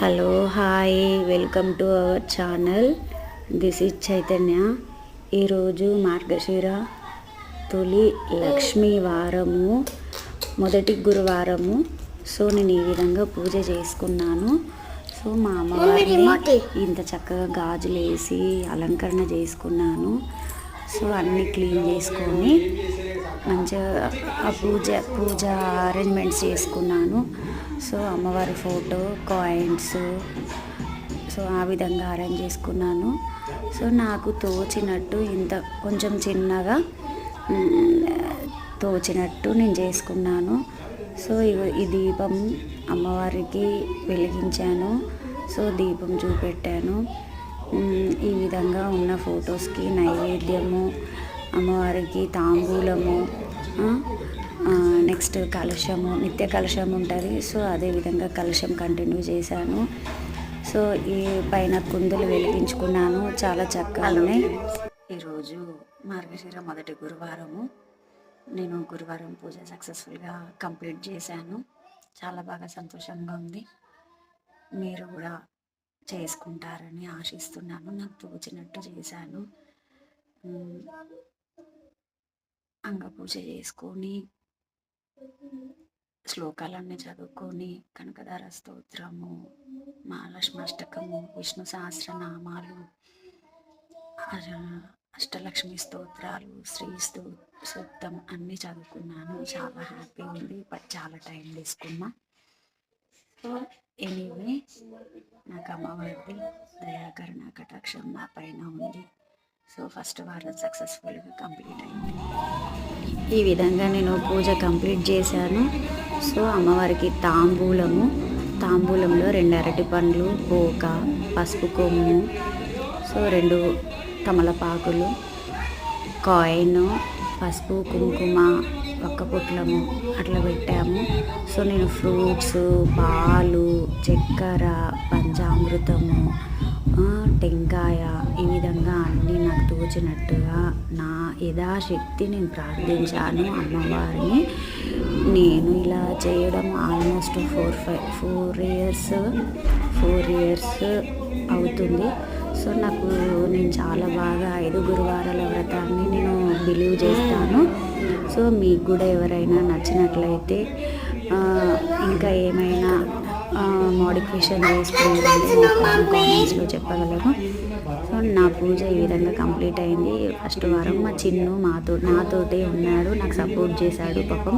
Hello hi welcome to our channel. This is Chaitanya. ఈరోజు మార్గశిర తొలి లక్ష్మీ వారము, మొదటి గురువారము. సో నేను ఈ విధంగా పూజ చేసుకున్నాను. సో మా అమ్మవారిని ఇంత చక్కగా గాజులు వేసి అలంకరణ చేసుకున్నాను. సో అన్నీ క్లీన్ చేసుకొని మంచిగా పూజ అరేంజ్మెంట్స్ చేసుకున్నాను. సో అమ్మవారి ఫోటో, కాయిన్స్, సో ఆ విధంగా అరేంజ్ చేసుకున్నాను. సో నాకు తోచినట్టు ఇంత కొంచెం చిన్నగా తోచినట్టు నేను చేసుకున్నాను. సో ఈ దీపం అమ్మవారికి వెలిగించాను. సో దీపం చూపెట్టాను. ఈ విధంగా ఉన్న ఫొటోస్కి నైవేద్యము, అమ్మవారికి తాంబూలము, నెక్స్ట్ కలశము, నిత్య కలశం ఉంటుంది. సో అదేవిధంగా కలశం కంటిన్యూ చేశాను. సో ఈ పైన కుందులు వెలిగించుకున్నాను. చాలా చక్కగా ఉన్నాయి. ఈరోజు మార్గశిర మొదటి గురువారము. నేను గురువారం పూజ సక్సెస్ఫుల్గా కంప్లీట్ చేశాను. చాలా బాగా సంతోషంగా ఉంది. మీరు కూడా చేసుకుంటారని ఆశిస్తున్నాను. నాకు తోచినట్టు చేశాను. అంగపూజ చేసుకొని, శ్లోకాలన్నీ చదువుకొని, కనకదార స్తోత్రము, మహాలక్ష్మాష్టకము, విష్ణు సహస్రనామాలు, అష్టలక్ష్మి స్తోత్రాలు, శ్రీ సూక్తం అన్నీ చదువుకున్నాను. చాలా హ్యాపీ ఉంది. బట్ చాలా టైం తీసుకున్నా. సో ఎనీవే, నాకు అమ్మవారి దయాకరణ కటాక్షం నా పైన ఉంది. సో ఫస్ట్ వారం సక్సెస్ఫుల్గా కంప్లీట్ అయింది. ఈ విధంగా నేను పూజ కంప్లీట్ చేశాను. సో అమ్మవారికి తాంబూలంలో 2 అరటి పండ్లు, పోక, పసుపు కొమ్ము, సో 2 తమలపాకులు, కాయిన్, పసుపు, కుంకుమ, ఒక్క పొట్లము అట్లా పెట్టాము. సో నేను ఫ్రూట్స్, పాలు, చక్కెర, పంచామృతము, టెంకాయ, ఈ విధంగా అన్నీ నాకు తోచినట్టుగా నా యథాశక్తి నేను ప్రార్థించాను అమ్మవారిని. నేను ఇలా చేయడం ఆల్మోస్ట్ 4 ఇయర్స్ అవుతుంది. సో నేను చాలా బాగా 5 గురువారాల వ్రతాన్ని నేను బిలీవ్ చేస్తాను. సో మీకు కూడా ఎవరైనా నచ్చినట్లయితే ఇంకా ఏమైనా మోడిఫికేషన్ చేసుకుంటే కామెంట్స్లో చెప్పగలను. సో నా పూజ ఈ విధంగా కంప్లీట్ అయింది. ఫస్ట్ వారం మా చిన్ను నాతోటే ఉన్నాడు, నాకు సపోర్ట్ చేశాడు పాపం.